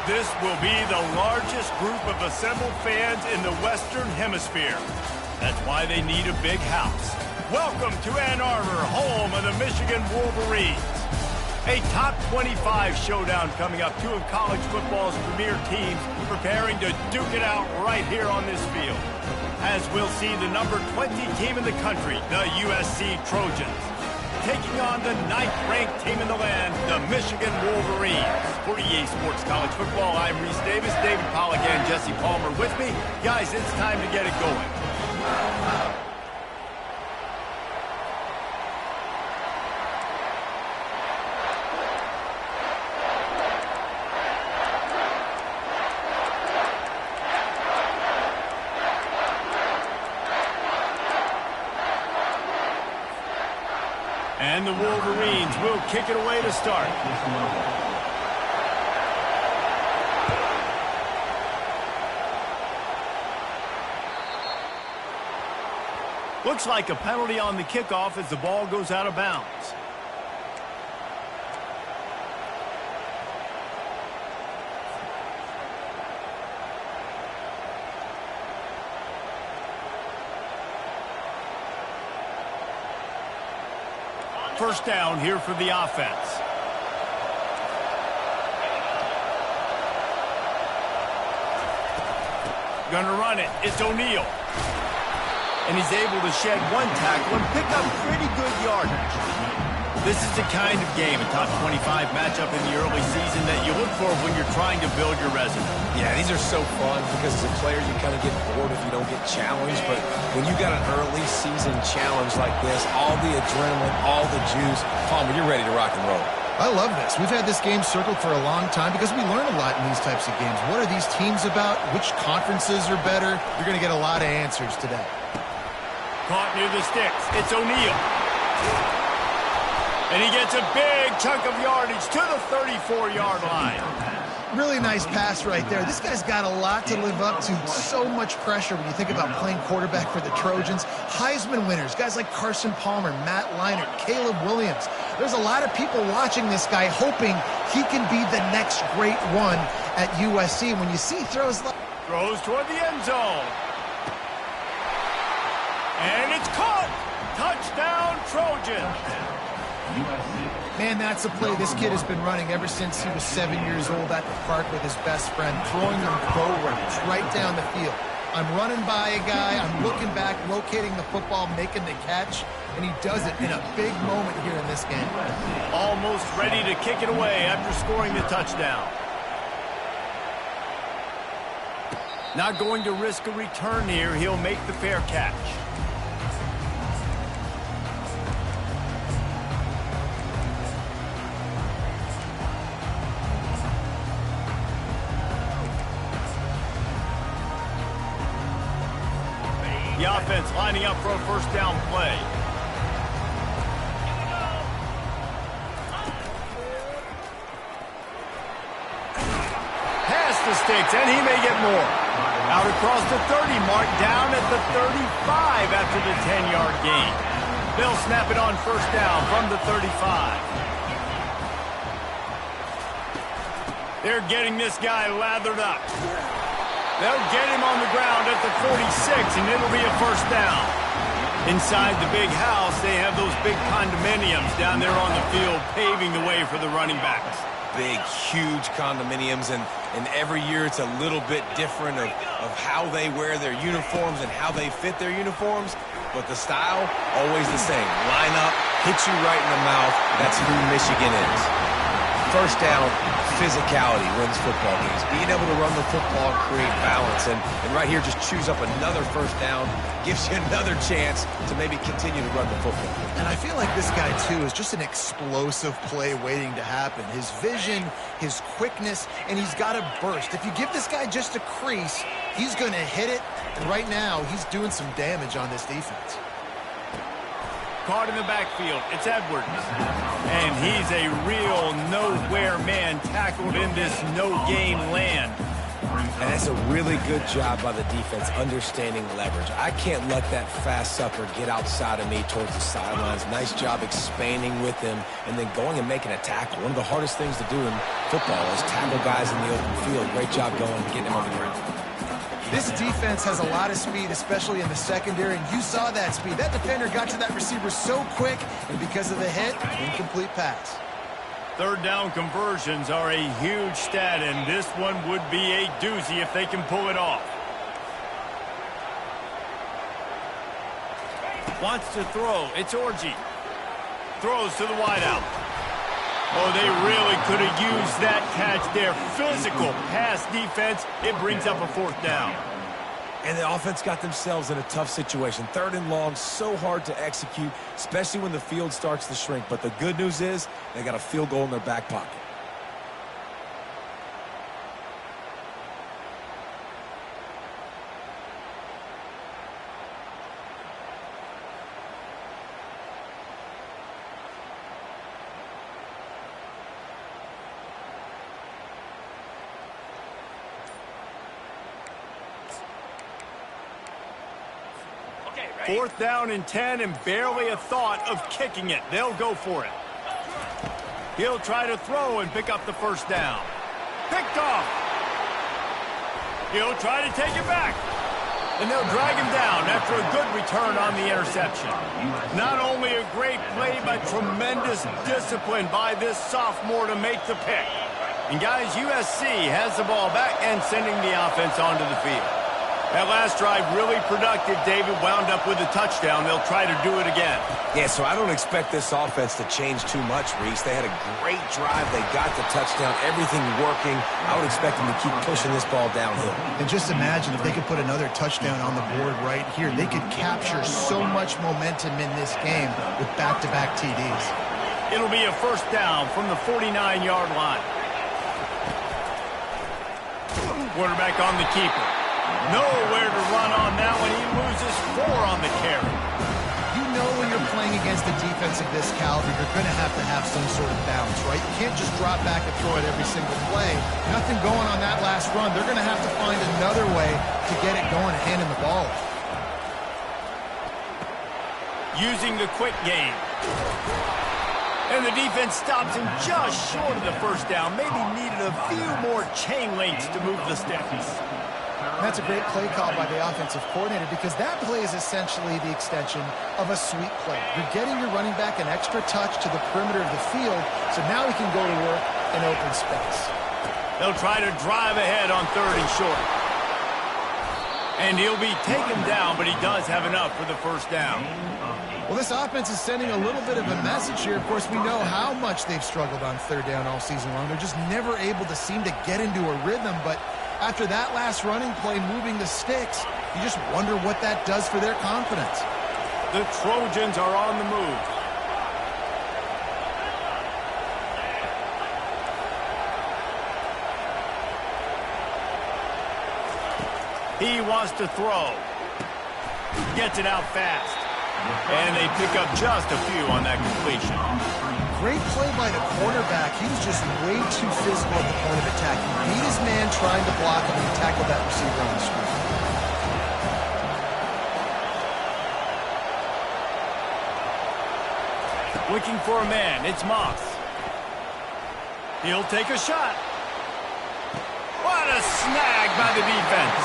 This will be the largest group of assembled fans in the Western Hemisphere. That's why they need a big house. Welcome to Ann Arbor, home of the Michigan Wolverines. A top 25 showdown coming up. Two of college football's premier teams preparing to duke it out right here on this field. As we'll see the number 20 team in the country, the USC Trojans, taking on the 9th-ranked team in the land, the Michigan Wolverines. For EA Sports College Football, I'm Reese Davis, David Pollack, and Jesse Palmer with me. Guys, it's time to get it going. And the Wolverines will kick it away to start. Looks like a penalty on the kickoff as the ball goes out of bounds. First down here for the offense. Gonna run it. It's O'Neal. And he's able to shed one tackle and pick up pretty good yardage. This is the kind of game, a top 25 matchup in the early season, that you look for when you're trying to build your resume. Yeah, these are so fun because as a player you kind of get bored if you don't get challenged, but when you got an early season challenge like this, all the adrenaline, all the juice, Palmer, you're ready to rock and roll. I love this. We've had this game circled for a long time because we learn a lot in these types of games. What are these teams about? Which conferences are better? You're going to get a lot of answers today. Caught near the sticks. It's O'Neal. And he gets a big chunk of yardage to the 34-yard line. Really nice pass right there. This guy's got a lot to live up to. So much pressure when you think about playing quarterback for the Trojans. Heisman winners, guys like Carson Palmer, Matt Leinart, Caleb Williams. There's a lot of people watching this guy hoping he can be the next great one at USC. When you see throws like... Throws toward the end zone. And it's caught. Touchdown, Trojans. Man, that's a play this kid has been running ever since he was 7 years old at the park with his best friend, throwing them go routes right down the field. I'm running by a guy, I'm looking back, locating the football, making the catch, and he does it in a big moment here in this game. Almost ready to kick it away after scoring the touchdown. Not going to risk a return here. He'll make the fair catch. The offense lining up for a first down play. Past the sticks, and he may get more. Out across the 30 mark, down at the 35 after the 10-yard gain. They'll snap it on first down from the 35. They're getting this guy lathered up. They'll get him on the ground at the 46, and it'll be a first down. Inside the big house, they have those big condominiums down there on the field paving the way for the running backs. Big, huge condominiums, and every year it's a little bit different of how they wear their uniforms and how they fit their uniforms, but the style, always the same. Line up, hit you right in the mouth. That's who Michigan is. First down, physicality wins football games. Being able to run the football and create balance. And right here, just choose up another first down, gives you another chance to maybe continue to run the football. And I feel like this guy, too, is just an explosive play waiting to happen. His vision, his quickness, and he's got a burst. If you give this guy just a crease, he's going to hit it. And right now, he's doing some damage on this defense. Caught in the backfield, it's Edwards. And he's a real nowhere man tackled in this no-gain land. And that's a really good job by the defense understanding leverage. I can't let that fast sucker get outside of me towards the sidelines. Nice job expanding with him and then going and making a tackle. One of the hardest things to do in football is tackle guys in the open field. Great job going and getting him on the ground. This defense has a lot of speed, especially in the secondary, and you saw that speed. That defender got to that receiver so quick, and because of the hit, incomplete pass. Third down conversions are a huge stat, and this one would be a doozy if they can pull it off. Wants to throw. It's Orji. Throws to the wideout. Oh, they really could have used that catch there. Physical pass defense. It brings up a fourth down. And the offense got themselves in a tough situation. Third and long, so hard to execute, especially when the field starts to shrink. But the good news is they got a field goal in their back pocket. Fourth down and 10 and barely a thought of kicking it. They'll go for it. He'll try to throw and pick up the first down. Picked off. He'll try to take it back. And they'll drag him down after a good return on the interception. Not only a great play, but tremendous discipline by this sophomore to make the pick. And guys, USC has the ball back and sending the offense onto the field. That last drive really productive. David wound up with a touchdown. They'll try to do it again. Yeah, so I don't expect this offense to change too much, Reese. They had a great drive. They got the touchdown. Everything working. I would expect them to keep pushing this ball downhill. And just imagine if they could put another touchdown on the board right here. They could capture so much momentum in this game with back-to-back TDs. It'll be a first down from the 49-yard line. Quarterback on the keeper. Nowhere to run on that one. He loses 4 on the carry. You know when you're playing against a defense of this caliber, you're going to have some sort of bounce, right? You can't just drop back and throw it every single play. Nothing going on that last run. They're going to have to find another way to get it going and hand him the ball. Using the quick game. And the defense stops him just short of the first down. Maybe needed a few more chain links to move the sticks. That's a great play call by the offensive coordinator because that play is essentially the extension of a sweep play. You're getting your running back an extra touch to the perimeter of the field, so now he can go to work in open space. They'll try to drive ahead on 3rd and short. And he'll be taken down, but he does have enough for the first down. Well, this offense is sending a little bit of a message here. Of course, we know how much they've struggled on 3rd down all season long. They're just never able to seem to get into a rhythm, but after that last running play moving the sticks, you just wonder what that does for their confidence. The Trojans are on the move. He wants to throw. Gets it out fast. And they pick up just a few on that completion. Great play by the quarterback. He was just way too physical at the point of attack. He beat his man trying to block him and tackle that receiver on the screen. Looking for a man. It's Moss. He'll take a shot. What a snag by the defense.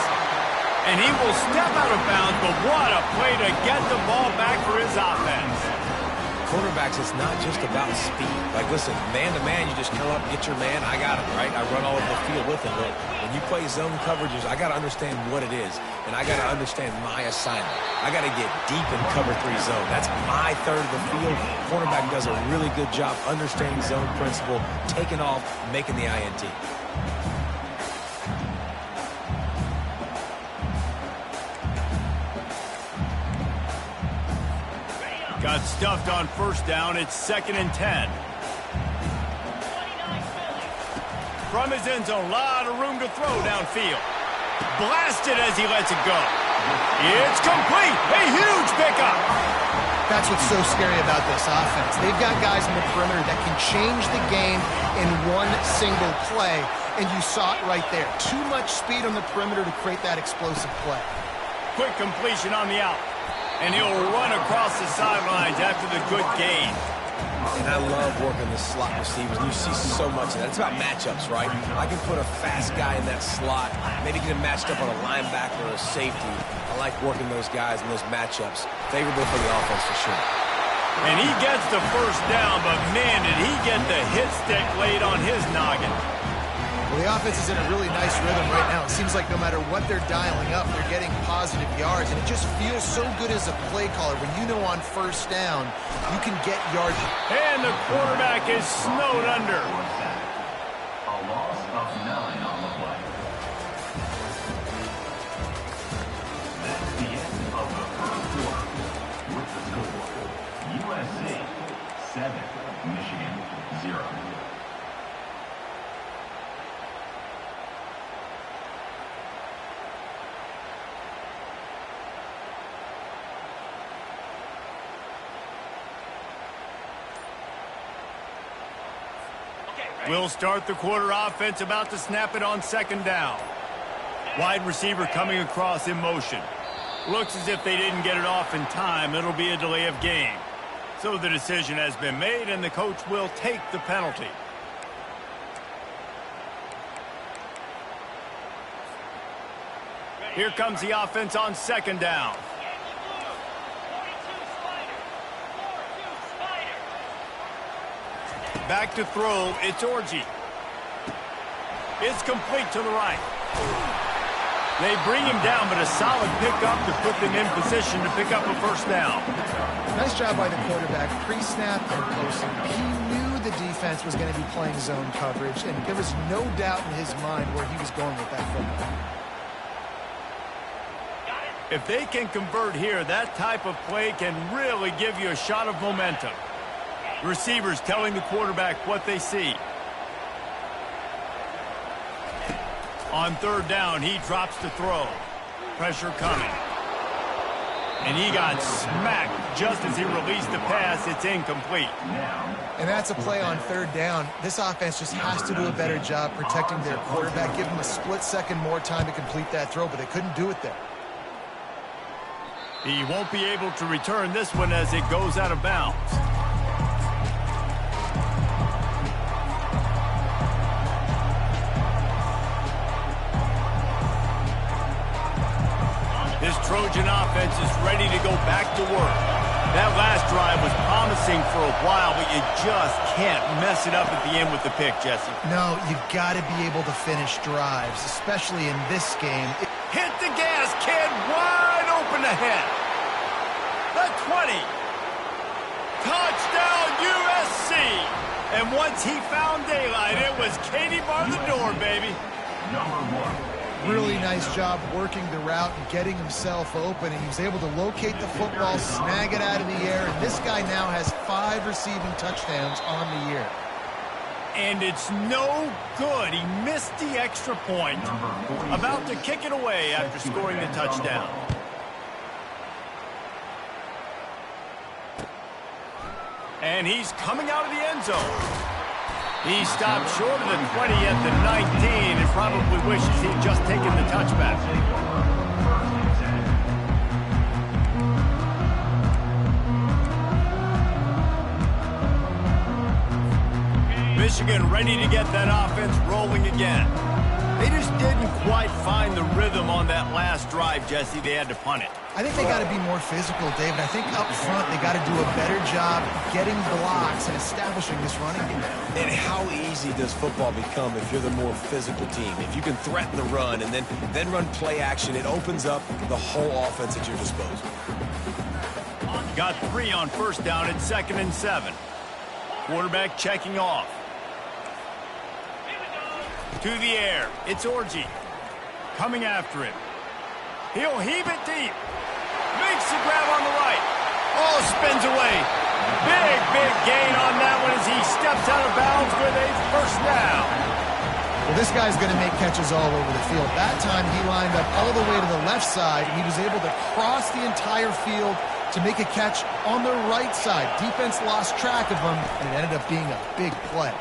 And he will step out of bounds, but what a play to get the ball back for his offense. Quarterbacks, it's not just about speed. Like, listen, man-to-man, you just come up and get your man. I got him, right? I run all over the field with him. But when you play zone coverages, I got to understand what it is. And I got to understand my assignment. I got to get deep in cover 3 zone. That's my third of the field. Quarterback does a really good job understanding zone principle, taking off, making the INT. Got stuffed on first down. It's 2nd and 10. From his end zone, a lot of room to throw downfield. Blasted as he lets it go. It's complete. A huge pickup. That's what's so scary about this offense. They've got guys in the perimeter that can change the game in one single play. and you saw it right there. Too much speed on the perimeter to create that explosive play. Quick completion on the out. And he'll run across the sidelines after the good gain. And I love working the slot receivers. You see so much of that. It's about matchups, right? I can put a fast guy in that slot, maybe get him matched up on a linebacker or a safety. I like working those guys in those matchups. Favorable for the offense for sure. And he gets the first down, but man, did he get the hit stick laid on his noggin. Well, the offense is in a really nice rhythm right now. It seems like no matter what they're dialing up, they're getting positive yards, and it just feels so good as a play caller when you know on first down you can get yards. And the quarterback is snowed under. A loss of 9 on the play. That's the end of the first quarter. With the score, USC 7, Michigan 0. We'll start the quarter offense, about to snap it on second down. Wide receiver coming across in motion. Looks as if they didn't get it off in time. It'll be a delay of game. So the decision has been made, and the coach will take the penalty. Here comes the offense on second down. Back to throw, it's Orji. It's complete to the right. They bring him down, but a solid pickup to put them in position to pick up a first down. Nice job by the quarterback, pre-snap and post. He knew the defense was going to be playing zone coverage, and there was no doubt in his mind where he was going with that football. If they can convert here, that type of play can really give you a shot of momentum. Receivers telling the quarterback what they see. On third down, he drops the throw. Pressure coming. And he got smacked just as he released the pass. It's incomplete. And that's a play on third down. This offense just has to do a better job protecting their quarterback. Give him a split second more time to complete that throw, but they couldn't do it there. He won't be able to return this one as it goes out of bounds. This Trojan offense is ready to go back to work. That last drive was promising for a while, but you just can't mess it up at the end with the pick, Jesse. No, you've got to be able to finish drives, especially in this game. Hit the gas, kid, wide open ahead. The 20. Touchdown, USC. And once he found daylight, it was Katie bar the door, baby. Number 1. Really nice job working the route and getting himself open, and he was able to locate the football, snag it out of the air, and this guy now has 5 receiving touchdowns on the year. And it's no good. He missed the extra point. About to kick it away after scoring the touchdown. And he's coming out of the end zone. He stopped short of the 20 at the 19 and probably wishes he'd just taken the touchback. Michigan ready to get that offense rolling again. They just didn't quite find the rhythm on that last drive, Jesse. They had to punt it. I think they got to be more physical, David. I think up front they got to do a better job getting blocks and establishing this running game. And how easy does football become if you're the more physical team? If you can threaten the run and then run play action, it opens up the whole offense at your disposal. Got 3 on first down at 2nd and 7. Quarterback checking off. To the air, it's Orji. Coming after him. He'll heave it deep. Makes the grab on the right. Oh, spins away. Big gain on that one as he steps out of bounds with a first down. Well, this guy's going to make catches all over the field. That time he lined up all the way to the left side, and he was able to cross the entire field to make a catch on the right side. Defense lost track of him, and it ended up being a big play.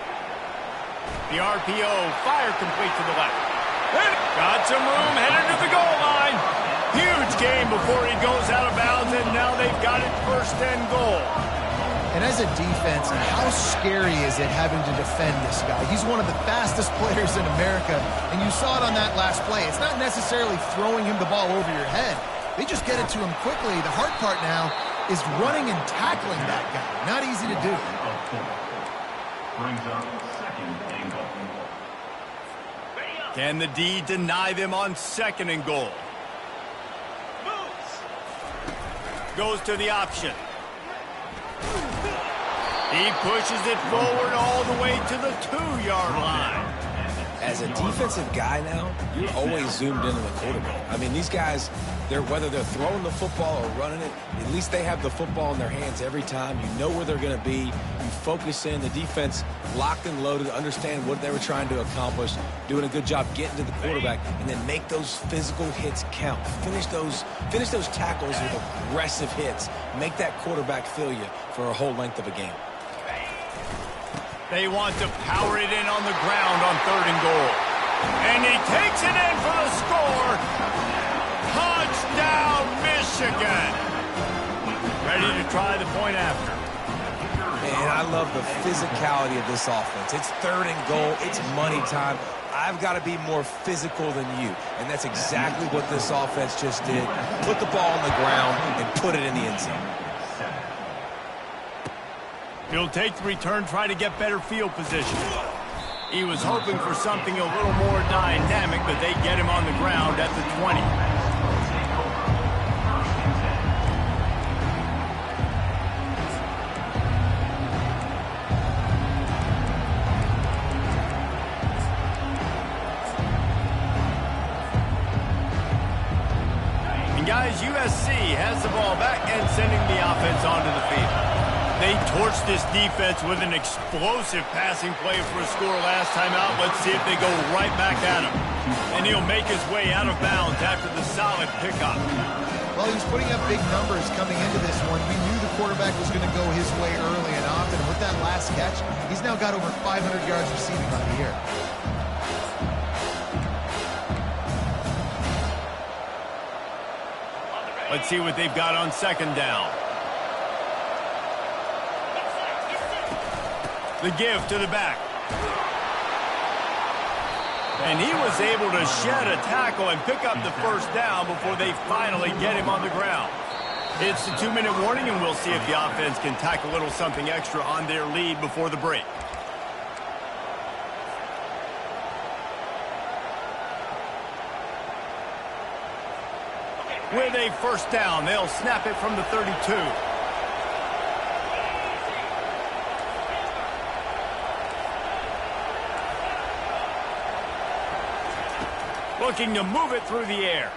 The RPO, fire complete to the left. Got some room, headed to the goal line. Huge game before he goes out of bounds, and now they've got it first and goal. And as a defense, how scary is it having to defend this guy? He's one of the fastest players in America, and you saw it on that last play. It's not necessarily throwing him the ball over your head. They just get it to him quickly. The hard part now is running and tackling that guy. Not easy to do. Brings up second and goal. Can the D deny them on second and goal? Goes to the option. He pushes it forward all the way to the 2-yard line. As a defensive guy now, you're always zoomed into the quarterback. I mean, these guys, whether they're throwing the football or running it, at least they have the football in their hands every time. You know where they're going to be. You focus in. The defense locked and loaded, understand what they were trying to accomplish, doing a good job getting to the quarterback, and then make those physical hits count. Finish those tackles with aggressive hits. Make that quarterback feel you for a whole length of a game. They want to power it in on the ground on third and goal. And he takes it in for the score. Touchdown, Michigan. Ready to try the point after. Man, I love the physicality of this offense. It's third and goal. It's money time. I've got to be more physical than you. And that's exactly what this offense just did. Put the ball on the ground and put it in the end zone. He'll take the return, try to get better field position. He was hoping for something a little more dynamic, but they get him on the ground at the 20. And guys, USC has the ball back and sending the offense onto the field. They torched this defense with an explosive passing play for a score last time out. Let's see if they go right back at him. And he'll make his way out of bounds after the solid pickup. Well, he was putting up big numbers coming into this one. We knew the quarterback was going to go his way early and often. And with that last catch, he's now got over 500 yards receiving on the year. Let's see what they've got on second down. The give to the back. And he was able to shed a tackle and pick up the first down before they finally get him on the ground. It's the 2-minute warning, and we'll see if the offense can tack a little something extra on their lead before the break. With a first down, they'll snap it from the 32. Looking to move it through the air.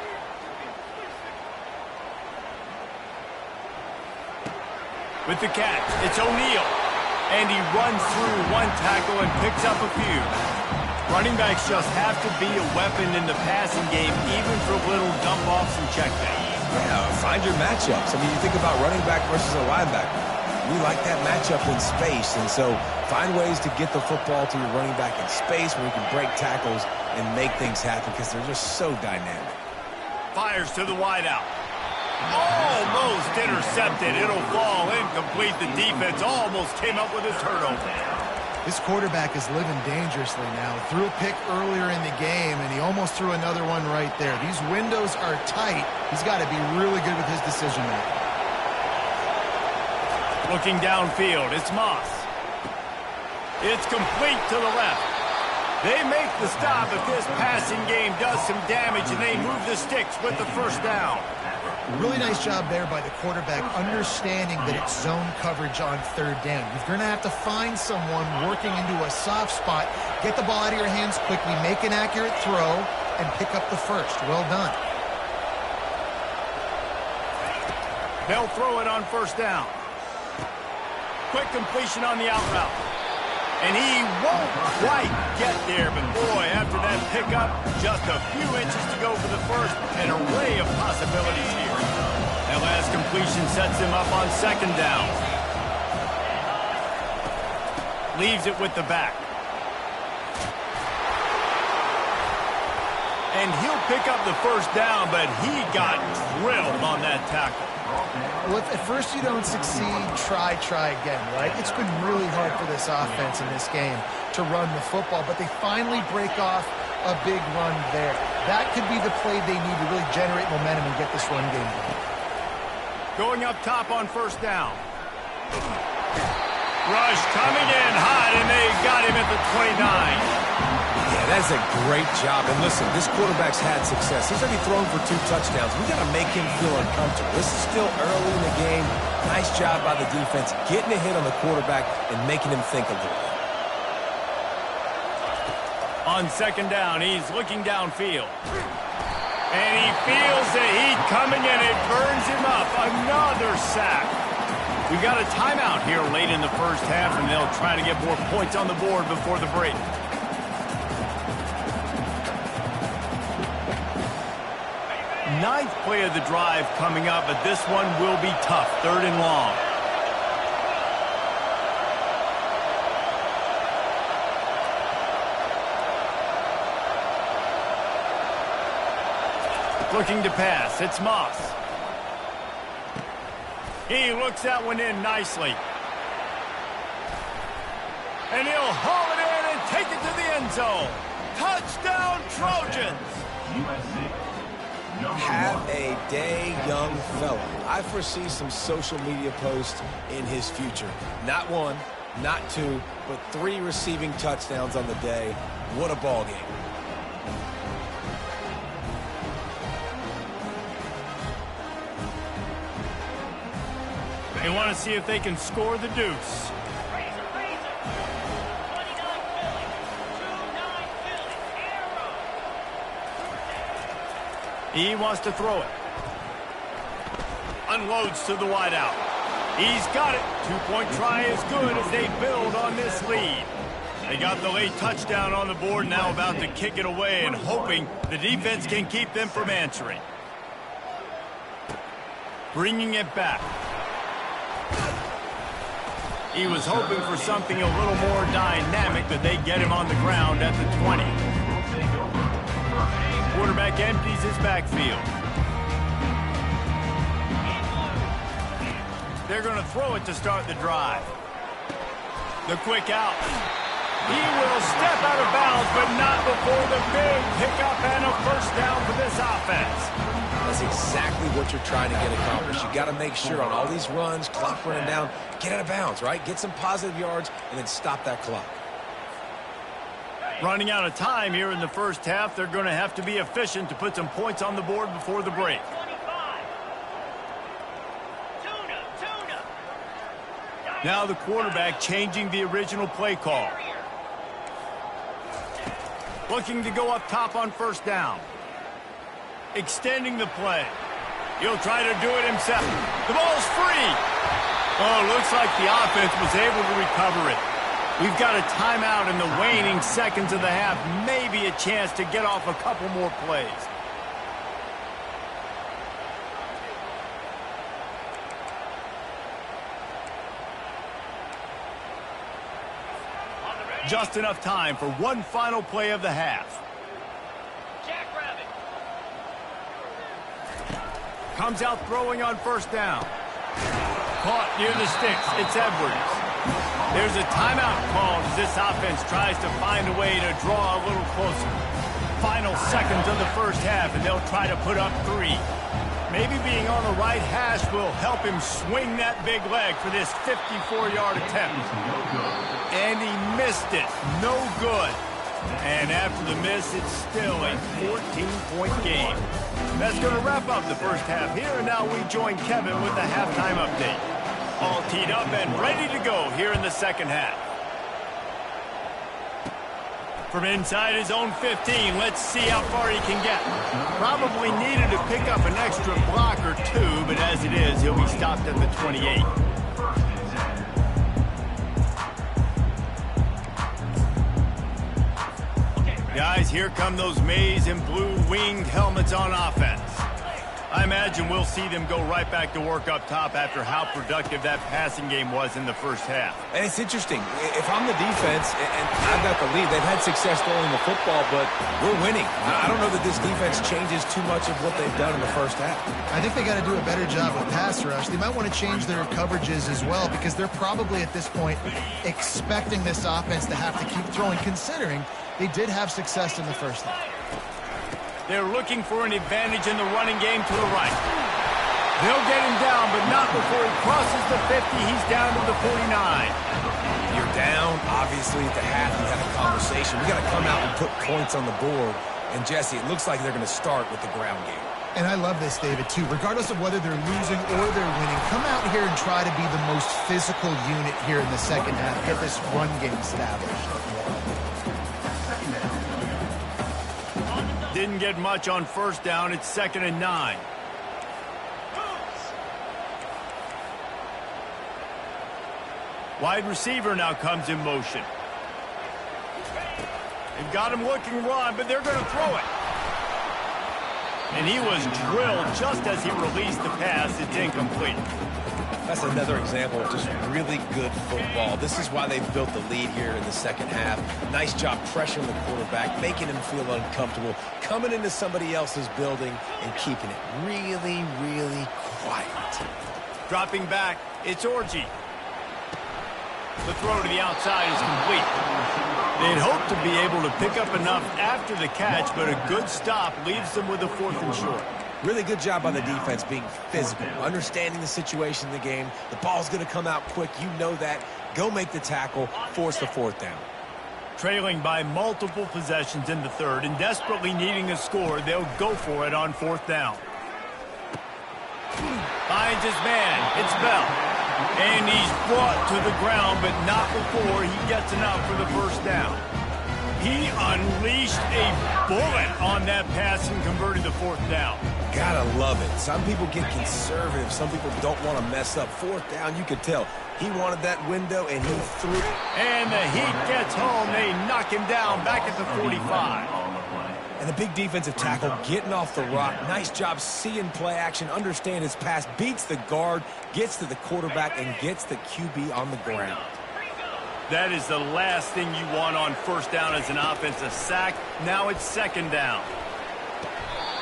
With the catch, it's O'Neal. And he runs through one tackle and picks up a few. Running backs just have to be a weapon in the passing game, even for little dump-offs and checkdowns. Yeah, find your matchups. I mean, you think about running back versus a linebacker. We like that matchup in space, and so find ways to get the football to your running back in space where you can break tackles and make things happen because they're just so dynamic. Fires to the wideout. Almost intercepted. It'll fall incomplete. The defense almost came up with a turnover. This quarterback is living dangerously now. Threw a pick earlier in the game, and he almost threw another one right there. These windows are tight. He's got to be really good with his decision-making. Looking downfield, it's Moss. It's complete to the left. They make the stop, but this passing game does some damage, and they move the sticks with the first down. Really nice job there by the quarterback, understanding that it's zone coverage on third down. You're going to have to find someone working into a soft spot, get the ball out of your hands quickly, make an accurate throw, and pick up the first. Well done. They'll throw it on first down. Quick completion on the out route. And he won't quite get there, but boy, after that pickup, just a few inches to go for the first. An array of possibilities here. That last completion sets him up on second down. Leaves it with the back. And he'll pick up the first down, but he got drilled on that tackle. Well, if at first you don't succeed, try again, right? It's been really hard for this offense in this game to run the football, but they finally break off a big run there. That could be the play they need to really generate momentum and get this run game going. Going up top on first down. Rush coming in hot, and they got him at the 29. Yeah, that's a great job. And listen, this quarterback's had success. He's already thrown for 2 touchdowns. We got to make him feel uncomfortable. This is still early in the game. Nice job by the defense, getting a hit on the quarterback and making him think a little bit. On second down, he's looking downfield. And he feels the heat coming in. It burns him up. Another sack. We got a timeout here late in the first half, and they'll try to get more points on the board before the break. Ninth play of the drive coming up, but this one will be tough. 3rd and long. Looking to pass. It's Moss. He looks that one in nicely. And he'll haul it in and take it to the end zone. Touchdown, Trojans! USC. Have a day, young fella. I foresee some social media posts in his future. Not 1, not 2, but 3 receiving touchdowns on the day. What a ball game. They want to see if they can score the deuce. He wants to throw it. Unloads to the wideout. He's got it. 2-point try is good as they build on this lead. They got the late touchdown on the board, now about to kick it away and hoping the defense can keep them from answering. Bringing it back. He was hoping for something a little more dynamic, but they get him on the ground at the 20. Quarterback empties his backfield. They're going to throw it to start the drive. The quick out. He will step out of bounds, but not before the big pickup and a first down for this offense. That's exactly what you're trying to get accomplished. You got to make sure on all these runs, clock running down, get out of bounds, right? Get some positive yards and then stop that clock. Running out of time here in the first half, they're going to have to be efficient to put some points on the board before the break. Now the quarterback changing the original play call. Looking to go up top on first down. Extending the play. He'll try to do it himself. The ball's free. Oh, looks like the offense was able to recover it. We've got a timeout in the waning seconds of the half. Maybe a chance to get off a couple more plays. Just enough time for one final play of the half. Comes out throwing on first down. Caught near the sticks. It's Edwards. There's a timeout called as this offense tries to find a way to draw a little closer. Final seconds of the first half, and they'll try to put up 3. Maybe being on the right hash will help him swing that big leg for this 54-yard attempt. And he missed it. No good. And after the miss, it's still a 14-point game. That's going to wrap up the first half here, and now we join Kevin with the halftime update. All teed up and ready to go here in the second half. From inside his own 15, let's see how far he can get. Probably needed to pick up an extra block or 2, but as it is, he'll be stopped at the 28. Guys, here come those maize and blue winged helmets on offense. I imagine we'll see them go right back to work up top after how productive that passing game was in the first half. And it's interesting. If I'm the defense and I've got the lead, they've had success throwing the football, but we're winning. I don't know that this defense changes too much of what they've done in the first half. I think they got to do a better job with pass rush. They might want to change their coverages as well because they're probably at this point expecting this offense to have to keep throwing, considering they did have success in the first half. They're looking for an advantage in the running game to the right. They'll get him down, but not before he crosses the 50. He's down to the 49. You're down. Obviously, at the half, you had a conversation. We got to come out and put points on the board. And, Jesse, it looks like they're going to start with the ground game. And I love this, David, too. Regardless of whether they're losing or they're winning, come out here and try to be the most physical unit here in the second half. Get this run game established. Didn't get much on first down. It's 2nd and 9. Wide receiver now comes in motion. They've got him looking run, but they're going to throw it. And he was drilled just as he released the pass. It's incomplete. That's another example of just really good football. This is why they've built the lead here in the second half. Nice job pressuring the quarterback, making him feel uncomfortable, coming into somebody else's building and keeping it really, really quiet. Dropping back, it's Orgy. The throw to the outside is complete. They'd hoped to be able to pick up enough after the catch, but a good stop leaves them with a 4th and short. Really good job by the defense being physical, understanding the situation in the game. The ball's going to come out quick. You know that. Go make the tackle, force the 4th down. Trailing by multiple possessions in the 3rd and desperately needing a score, they'll go for it on 4th down. Finds his man. It's Bell. And he's brought to the ground, but not before he gets enough for the 1st down. He unleashed a bullet on that pass and converted the 4th down. Gotta love it. Some people get conservative. Some people don't want to mess up. 4th down, you could tell. He wanted that window, and he threw it. And the Heat gets home. They knock him down back at the 45. And the big defensive tackle getting off the rock. Nice job seeing play action, understand his pass, beats the guard, gets to the quarterback, and gets the QB on the ground. That is the last thing you want on 1st down as an offensive sack. Now it's 2nd down.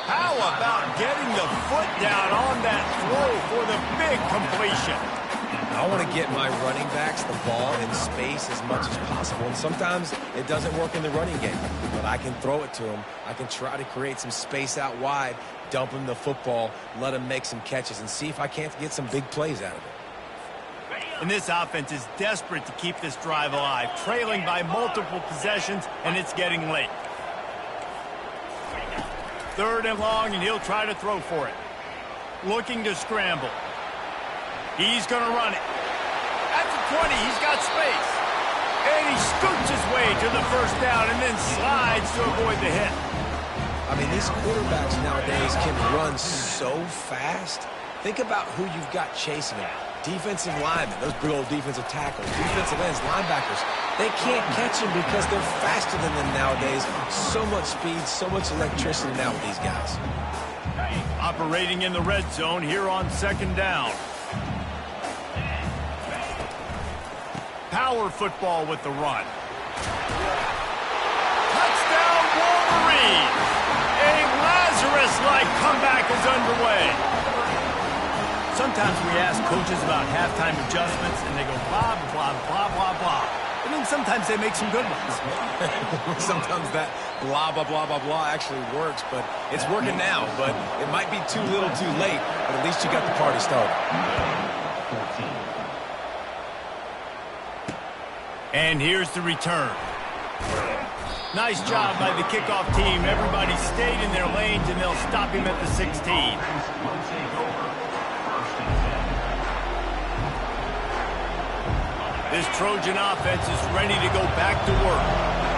How about getting the foot down on that throw for the big completion? I want to get my running backs the ball in space as much as possible. And sometimes it doesn't work in the running game. But I can throw it to them. I can try to create some space out wide, dump him the football, let him make some catches, and see if I can't get some big plays out of it. And this offense is desperate to keep this drive alive, trailing by multiple possessions, and it's getting late. 3rd and long, and he'll try to throw for it. Looking to scramble. He's going to run it. At the 20, he's got space. And he scoots his way to the 1st down and then slides to avoid the hit. I mean, these quarterbacks nowadays can run so fast. Think about who you've got chasing them. Defensive linemen, those big old defensive tackles, defensive ends, linebackers. They can't catch them because they're faster than them nowadays. So much speed, so much electricity now with these guys. Operating in the red zone here on 2nd down. Power football with the run. Touchdown, Wolverines! A Lazarus-like comeback is underway. Sometimes we ask coaches about halftime adjustments, and they go blah, blah, blah, blah, blah. And then sometimes they make some good ones. Sometimes that blah, blah, blah, blah, blah actually works, but it's working now. But it might be too little too late, but at least you got the party started. And here's the return. Nice job by the kickoff team. Everybody stayed in their lanes, and they'll stop him at the 16. This Trojan offense is ready to go back to work.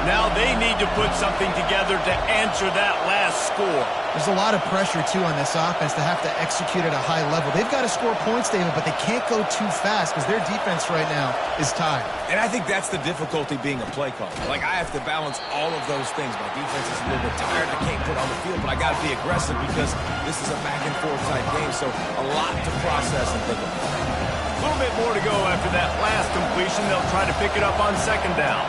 Now they need to put something together to answer that last score. There's a lot of pressure, too, on this offense to have to execute at a high level. They've got to score points, David, but they can't go too fast because their defense right now is tired. And I think that's the difficulty being a play caller. Like, I have to balance all of those things. My defense is a little bit tired. I can't put on the field, but I got to be aggressive because this is a back-and-forth type game, so a lot to process and think about. A little bit more to go after that last completion. They'll try to pick it up on second down.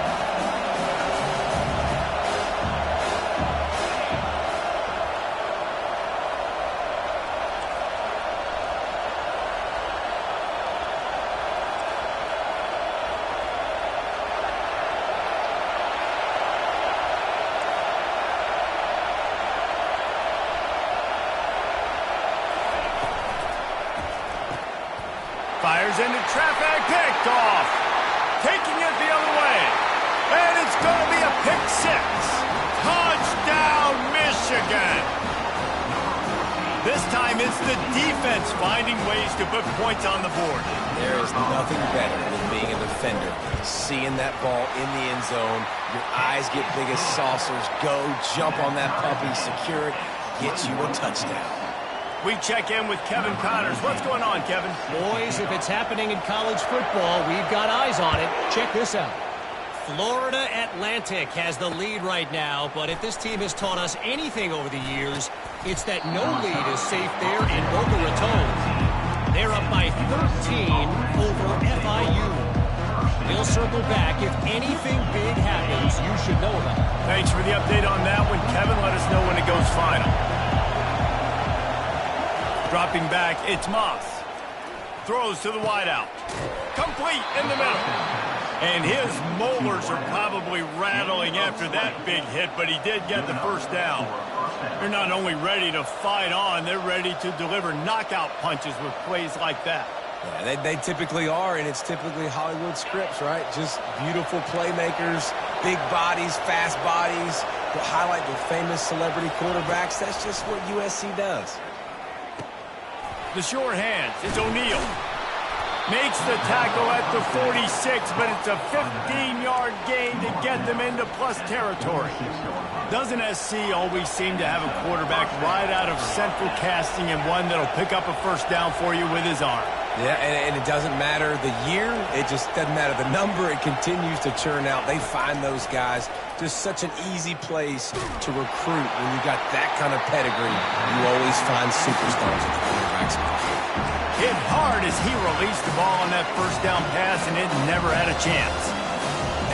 Fires into traffic, picked off. Taking it the other way. And it's going to be a pick six. Touchdown, Michigan. This time it's the defense finding ways to put points on the board. There is nothing better than being a defender. Seeing that ball in the end zone, your eyes get big as saucers. Go, jump on that puppy, secure it, get you a touchdown. We check in with Kevin Connors. What's going on, Kevin? Boys, if it's happening in college football, we've got eyes on it. Check this out. Florida Atlantic has the lead right now, but if this team has taught us anything over the years, it's that no lead is safe there in Boca Raton. They're up by 13 over FIU. We'll circle back. If anything big happens, you should know about it. Thanks for the update on that one, Kevin. Let us know when it goes final. Dropping back, it's Moss. Throws to the wideout. Complete in the middle. And his molars are probably rattling after that big hit, but he did get the first down. They're not only ready to fight on, they're ready to deliver knockout punches with plays like that. Yeah, they typically are, and it's typically Hollywood scripts, right? Just beautiful playmakers, big bodies, fast bodies, to highlight the famous celebrity quarterbacks. That's just what USC does. The short hands, it's O'Neal. Makes the tackle at the 46, but it's a 15-yard gain to get them into plus territory. Doesn't SC always seem to have a quarterback right out of central casting and one that'll pick up a first down for you with his arm? Yeah, and it doesn't matter the year. It just doesn't matter the number. It continues to churn out. They find those guys just such an easy place to recruit. When you got that kind of pedigree, you always find superstars at the quarterback spot. Hit hard as he released the ball on that first down pass, and it never had a chance.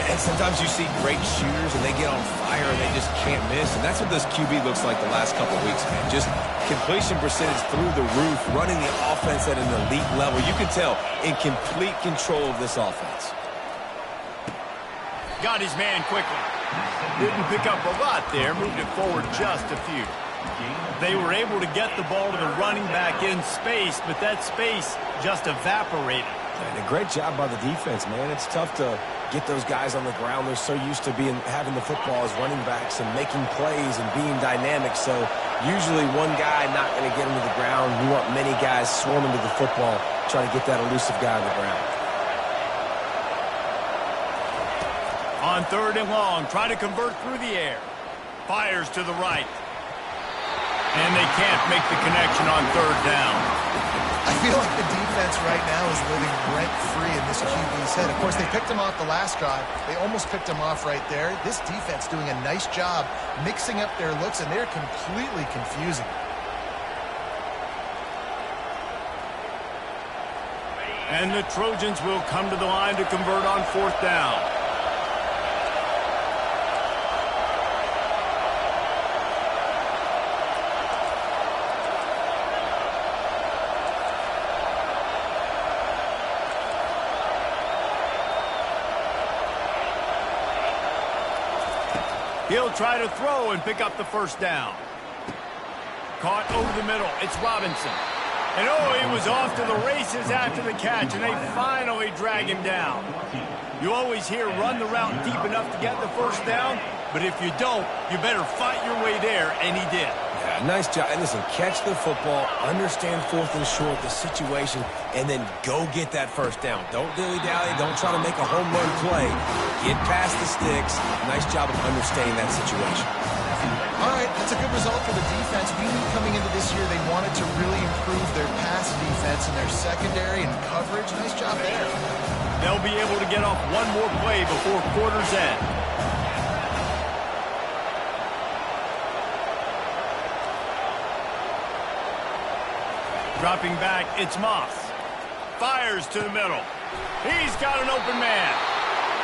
And sometimes you see great shooters, and they get on fire, and they just can't miss. And that's what this QB looks like the last couple of weeks, man. Just completion percentage through the roof, running the offense at an elite level. You can tell in complete control of this offense. Got his man quickly. Didn't pick up a lot there, moved it forward just a few. They were able to get the ball to the running back in space, but that space just evaporated. And a great job by the defense, man. It's tough to get those guys on the ground. They're so used to having the football as running backs and making plays and being dynamic. So usually one guy not going to get him to the ground. You want many guys swarming to the football, trying to get that elusive guy on the ground. On third and long, try to convert through the air. Fires to the right. And they can't make the connection on third down. I feel like the defense right now is living rent-free in this QB's head. Of course, they picked him off the last drive. They almost picked him off right there. This defense doing a nice job mixing up their looks, and they're completely confusing. And the Trojans will come to the line to convert on fourth down. He'll try to throw and pick up the first down. Caught over the middle. It's Robinson. And oh, he was off to the races after the catch, and they finally drag him down. You always hear run the route deep enough to get the first down, but if you don't, you better fight your way there, and he did. Yeah, nice job. And listen, catch the football, understand 4th and short, the situation, and then go get that first down. Don't dilly-dally. Don't try to make a home run play. Get past the sticks. Nice job of understanding that situation. All right, that's a good result for the defense. We knew coming into this year they wanted to really improve their pass defense and their secondary and coverage. Nice job there. They'll be able to get off one more play before quarter's end. Dropping back, it's Moss. Fires to the middle. He's got an open man.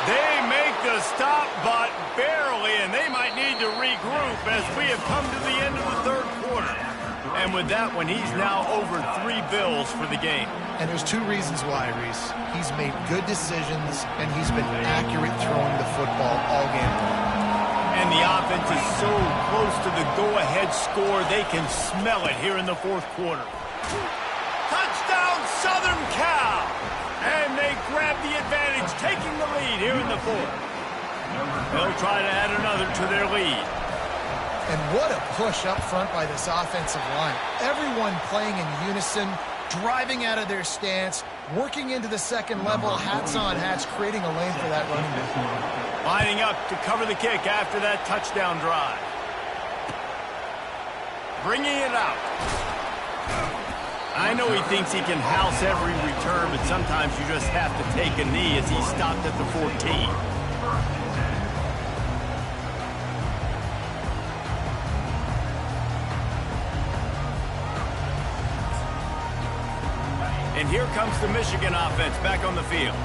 They make the stop, but barely, and they might need to regroup as we have come to the end of the 3rd quarter. And with that one, he's now over 3 bills for the game. And there's 2 reasons why, Reese. He's made good decisions, and he's been accurate throwing the football all game long. And the offense is so close to the go-ahead score, they can smell it here in the 4th quarter. Touchdown, Southern Cal! And they grab the advantage, taking the lead here in the 4th. They'll try to add another to their lead. And what a push up front by this offensive line. Everyone playing in unison, driving out of their stance, working into the second level, hats on hats, creating a lane for that running back. Lining up to cover the kick after that touchdown drive. Bringing it out. I know he thinks he can house every return, but sometimes you just have to take a knee as he stopped at the 14. And here comes the Michigan offense back on the field.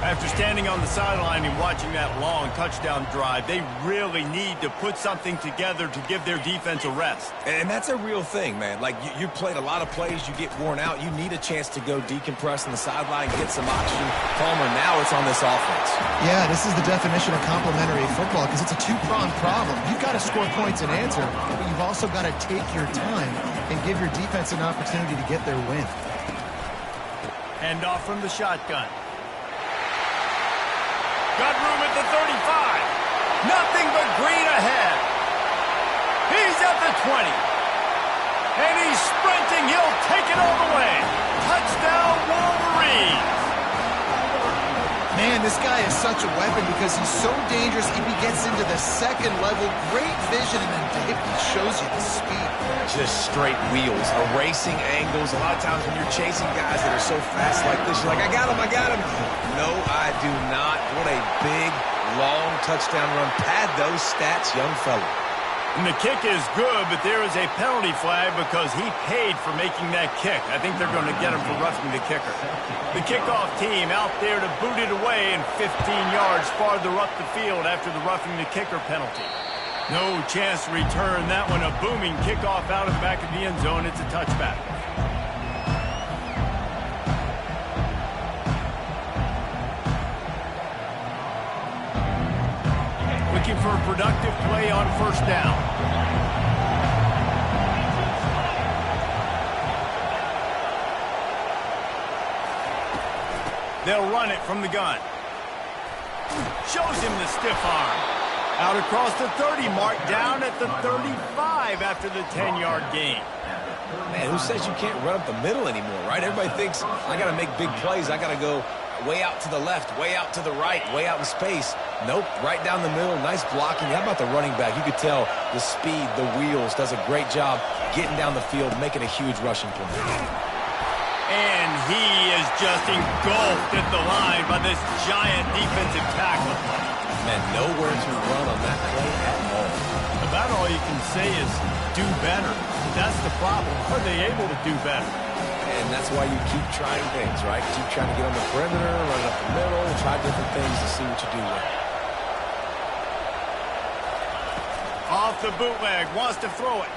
After standing on the sideline and watching that long touchdown drive, they really need to put something together to give their defense a rest. And that's a real thing, man. Like, you played a lot of plays, you get worn out, you need a chance to go decompress on the sideline, get some oxygen. Palmer, now it's on this offense. Yeah, this is the definition of complementary football because it's a 2-pronged problem. You've got to score points and answer, but you've also got to take your time and give your defense an opportunity to get their win. Hand off from the shotgun. Got room at the 35. Nothing but green ahead. He's at the 20. And he's sprinting. He'll take it all the way. Touchdown, Wolverines. Man, this guy is such a weapon because he's so dangerous if he gets into the second level. Great vision, and then Dave shows you the speed. Just straight wheels, erasing angles. A lot of times when you're chasing guys that are so fast like this, you're like, I got him, I got him. No, I do not. What a big, long touchdown run. Pad those stats, young fella. And the kick is good, but there is a penalty flag because he paid for making that kick. I think they're going to get him for roughing the kicker. The kickoff team out there to boot it away and 15 yards farther up the field after the roughing the kicker penalty. No chance to return that one. A booming kickoff out of the back of the end zone. It's a touchback. Looking for a productive play on first down. They'll run it from the gun. Shows him the stiff arm. Out across the 30 mark, down at the 35 after the 10-yard gain. Man, who says you can't run up the middle anymore, right? Everybody thinks, I got to make big plays. I got to go way out to the left, way out to the right, way out in space. Nope, right down the middle, nice blocking. How about the running back? You could tell the speed, the wheels, does a great job getting down the field, making a huge rushing play. And he is just engulfed at the line by this giant defensive tackle. Man, nowhere to run on that play at all. About all you can say is do better. That's the problem. Are they able to do better? And that's why you keep trying things, right? Keep trying to get on the perimeter, run up the middle, try different things to see what you do with it. Off the bootleg, wants to throw it.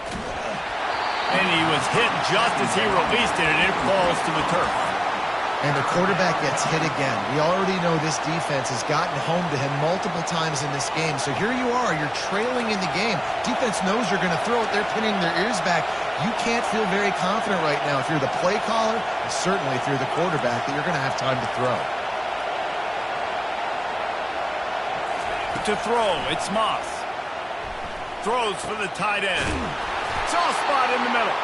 And he was hit just as he released it, and it falls to the turf. And the quarterback gets hit again. We already know this defense has gotten home to him multiple times in this game. So here you are, you're trailing in the game. Defense knows you're going to throw it. They're pinning their ears back. You can't feel very confident right now if you're the play caller, and certainly if you're the quarterback, that you're going to have time to throw. To throw, it's Moss. Throws for the tight end. soft spot in the middle.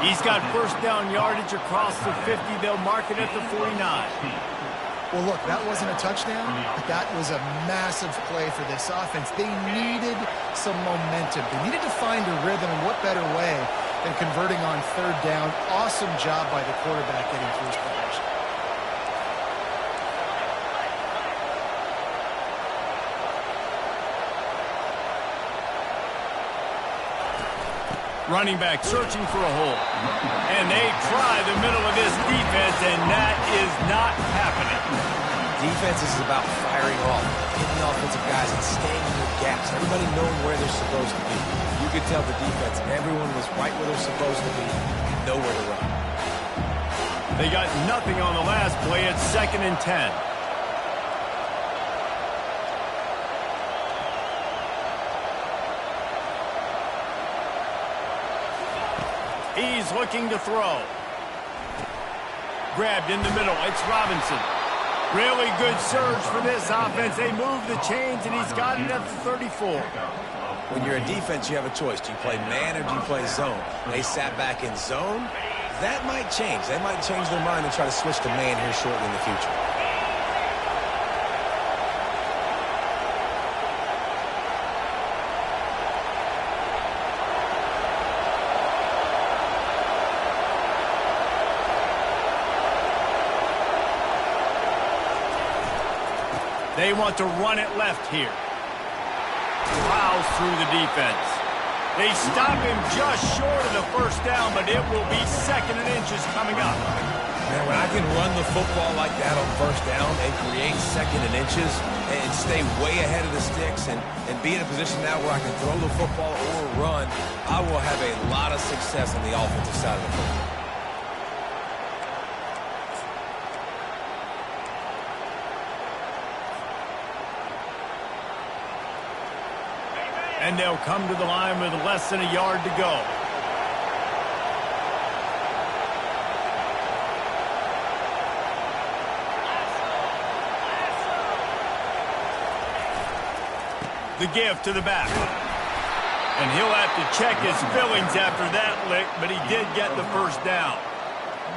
He's got first down yardage across the 50. They'll mark it at the 49. Well, look, that wasn't a touchdown, but that was a massive play for this offense. They needed some momentum. They needed to find a rhythm, and what better way than converting on third down. Awesome job by the quarterback getting through his progression. Running back searching for a hole. And they try the middle of this defense, and that is not happening. Defense is about firing off, hitting offensive guys, and staying in their gaps. Everybody knowing where they're supposed to be. You could tell the defense, everyone was right where they're supposed to be, nowhere to run. They got nothing on the last play. It's 2nd and 10. He's looking to throw. Grabbed in the middle. It's Robinson. Really good surge for this offense. They move the chains, and he's got it at the 34. When you're a defense, you have a choice. Do you play man or do you play zone? They sat back in zone. That might change. They might change their mind and try to switch to man here shortly in the future. They want to run it left here. Plows through the defense. They stop him just short of the first down, but it will be 2nd and inches coming up. Man, when I can run the football like that on first down and create 2nd and inches and stay way ahead of the sticks and be in a position now where I can throw the football or run, I will have a lot of success on the offensive side of the football. And they'll come to the line with less than a yard to go. The give to the back. And he'll have to check his fillings after that lick, but he did get the first down.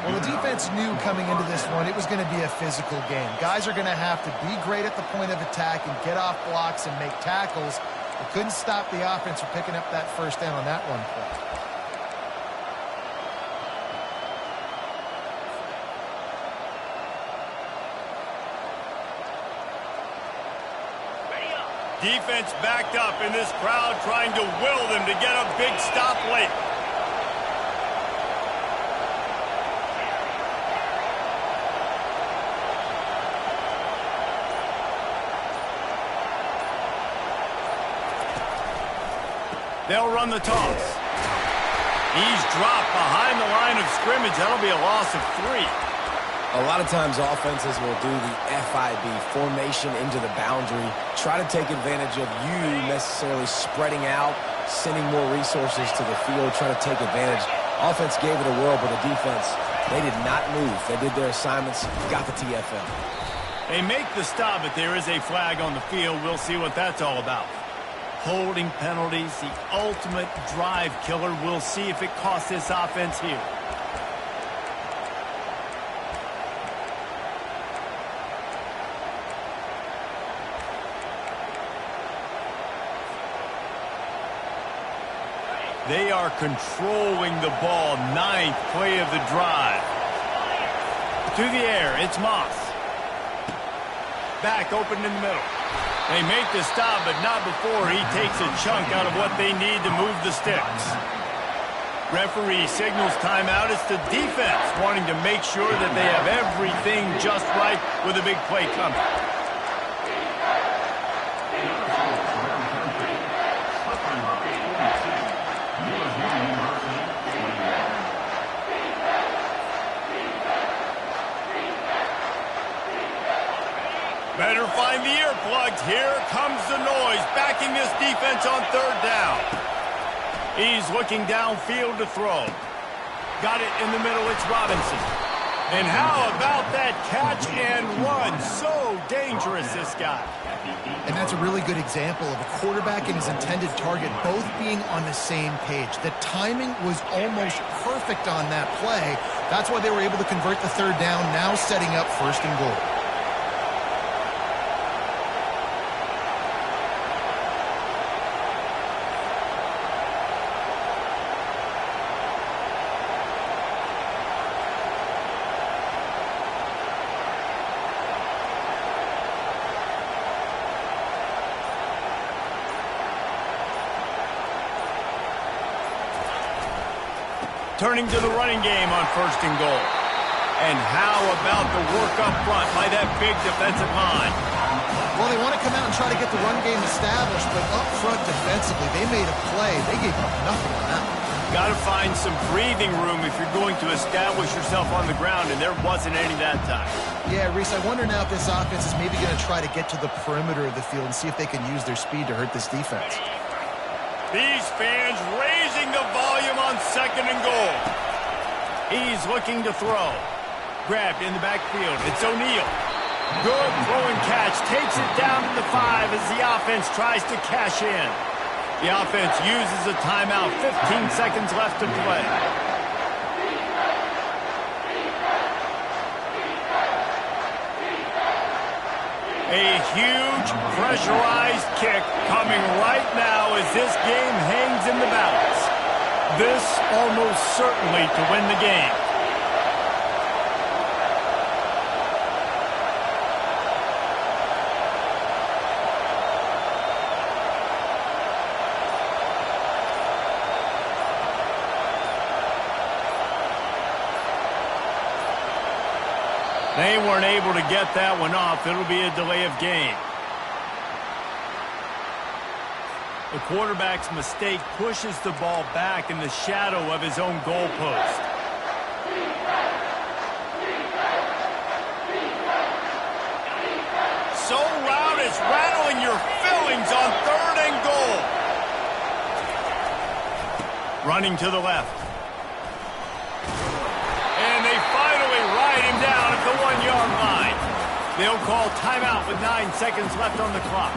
Well, the defense knew coming into this one it was going to be a physical game. Guys are going to have to be great at the point of attack and get off blocks and make tackles. They couldn't stop the offense from picking up that first down on that one play. Defense backed up in this crowd trying to will them to get a big stop late. They'll run the toss. He's dropped behind the line of scrimmage. That'll be a loss of 3. A lot of times offenses will do the FIB, formation into the boundary, try to take advantage of you necessarily spreading out, sending more resources to the field, trying to take advantage. Offense gave it a whirl, but the defense, they did not move. They did their assignments, got the TFL. They make the stop, but there is a flag on the field. We'll see what that's all about. Holding penalties, the ultimate drive killer. We'll see if it costs this offense here. They are controlling the ball. 9th play of the drive. To the air, it's Moss. Back open in the middle. They make the stop, but not before he takes a chunk out of what they need to move the sticks. Referee signals timeout. It's the defense wanting to make sure that they have everything just right with a big play coming. Better find the earplugs. Here comes the noise, backing this defense on third down. He's looking downfield to throw. Got it in the middle. It's Robinson. And how about that catch and run? So dangerous, this guy. And that's a really good example of a quarterback and his intended target both being on the same page. The timing was almost perfect on that play. That's why they were able to convert the third down, now setting up 1st and goal. Turning to the running game on 1st and goal. And how about the work up front by that big defensive line? Well, they want to come out and try to get the run game established, but up front defensively, they made a play. They gave up nothing on that one. Got to find some breathing room if you're going to establish yourself on the ground, and there wasn't any that time. Yeah, Reese, I wonder now if this offense is maybe going to try to get to the perimeter of the field and see if they can use their speed to hurt this defense. These fans raising the volume on 2nd and goal. He's looking to throw. Grabbed in the backfield. It's O'Neal. Good throw and catch. Takes it down to the 5 as the offense tries to cash in. The offense uses a timeout. 15 seconds left to play. A huge pressurized kick coming right now as this game hangs in the balance. This almost certainly to win the game. They weren't able to get that one off. It'll be a delay of game. The quarterback's mistake pushes the ball back in the shadow of his own goalpost. So loud it's rattling your fillings on 3rd and goal. Running to the left. And they finally ride him down at the 1-yard line. They'll call timeout with 9 seconds left on the clock.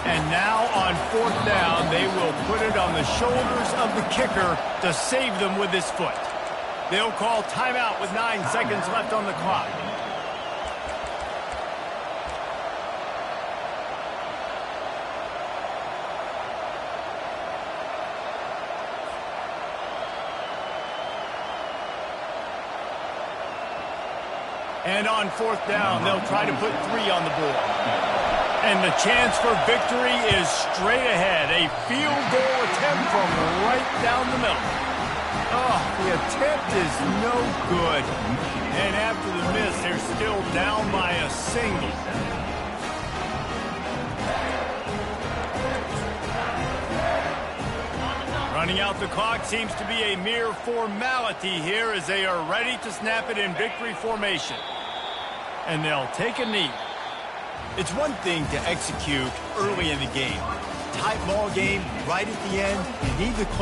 And now on 4th down, they will put it on the shoulders of the kicker to save them with his foot. They'll call timeout with 9 seconds left on the clock. And on 4th down, they'll try to put 3 on the board. And the chance for victory is straight ahead. A field goal attempt from right down the middle. Oh, the attempt is no good. And after the miss, they're still down by a single. Running out the clock seems to be a mere formality here as they are ready to snap it in victory formation. And they'll take a knee. It's one thing to execute early in the game. Tight ball game right at the end. You need the clock.